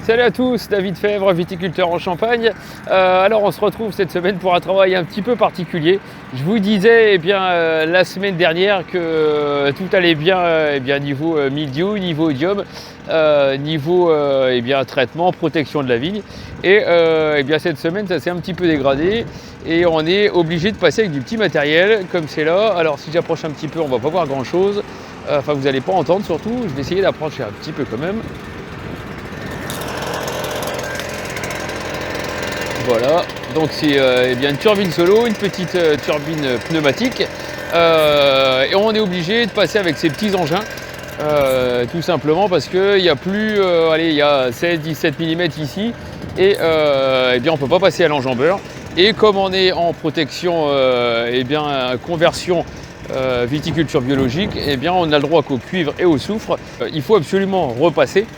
Salut à tous, David Fèvre, viticulteur en Champagne. Alors on se retrouve cette semaine pour un travail un petit peu particulier. Je vous disais la semaine dernière que tout allait bien, niveau mildiou, niveau idiome, niveau traitement, protection de la vigne. Et cette semaine ça s'est un petit peu dégradé et on est obligé de passer avec du petit matériel comme c'est là. Alors si j'approche un petit peu, on va pas voir grand chose. Enfin vous n'allez pas entendre surtout. Je vais essayer d'approcher un petit peu quand même. Voilà, donc c'est une turbine solo, une petite turbine pneumatique et on est obligé de passer avec ces petits engins tout simplement parce qu'il y a plus, il y a 16-17 mm ici et on ne peut pas passer à l'enjambeur. Et comme on est en protection, conversion viticulture biologique, on a le droit qu'au cuivre et au soufre. Il faut absolument repasser,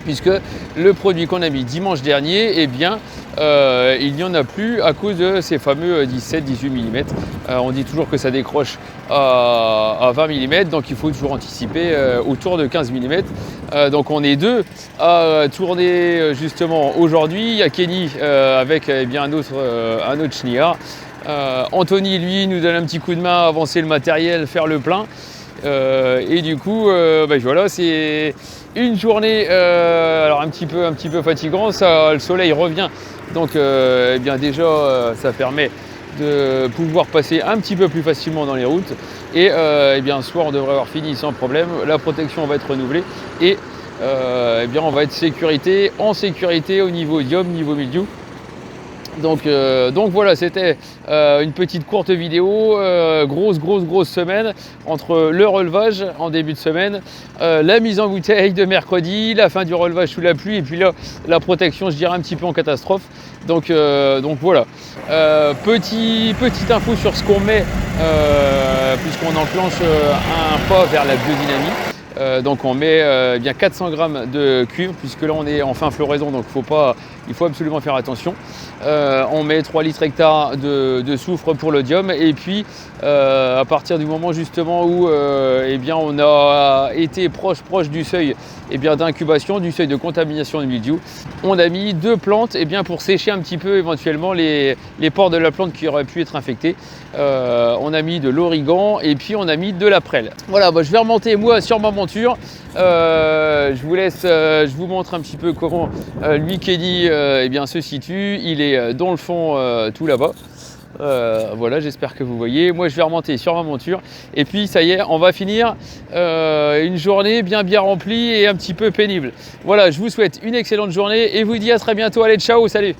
puisque le produit qu'on a mis dimanche dernier, il n'y en a plus à cause de ces fameux 17-18 mm. On dit toujours que ça décroche à 20 mm, donc il faut toujours anticiper autour de 15 mm. Donc on est deux à tourner justement aujourd'hui. Il y a Kenny avec un autre chenillard. Anthony, lui, nous donne un petit coup de main à avancer le matériel, faire le plein. Et du coup, voilà, c'est une journée alors un petit peu fatigant. Le soleil revient, donc déjà ça permet de pouvoir passer un petit peu plus facilement dans les routes. Et ce soir on devrait avoir fini sans problème. La protection va être renouvelée et on va être en sécurité au niveau idiome, niveau mildiou. Donc voilà, c'était une petite courte vidéo, grosse semaine entre le relevage en début de semaine, la mise en bouteille de mercredi, la fin du relevage sous la pluie et puis là la protection, je dirais, un petit peu en catastrophe. Donc voilà, petite info sur ce qu'on met puisqu'on enclenche un pas vers la biodynamie. Donc on met 400 g de cuivre, puisque là on est en fin floraison, donc il faut absolument faire attention. On met 3 litres hectare de soufre pour l'odium, et puis à partir du moment justement où on a été proche du seuil d'incubation, du seuil de contamination de mildiou, on a mis 2 plantes pour sécher un petit peu éventuellement les pores de la plante qui auraient pu être infectés. On a mis de l'origan et puis on a mis de la prêle. Voilà, je vais remonter moi sur ma monture. Je vous montre un petit peu comment lui, Kenny, se situe. Il est dans le fond tout là-bas. Voilà, j'espère que vous voyez. Moi je vais remonter sur ma monture et puis ça y est, on va finir une journée bien remplie et un petit peu pénible. Voilà, je vous souhaite une excellente journée et vous dis à très bientôt. Allez, ciao, salut.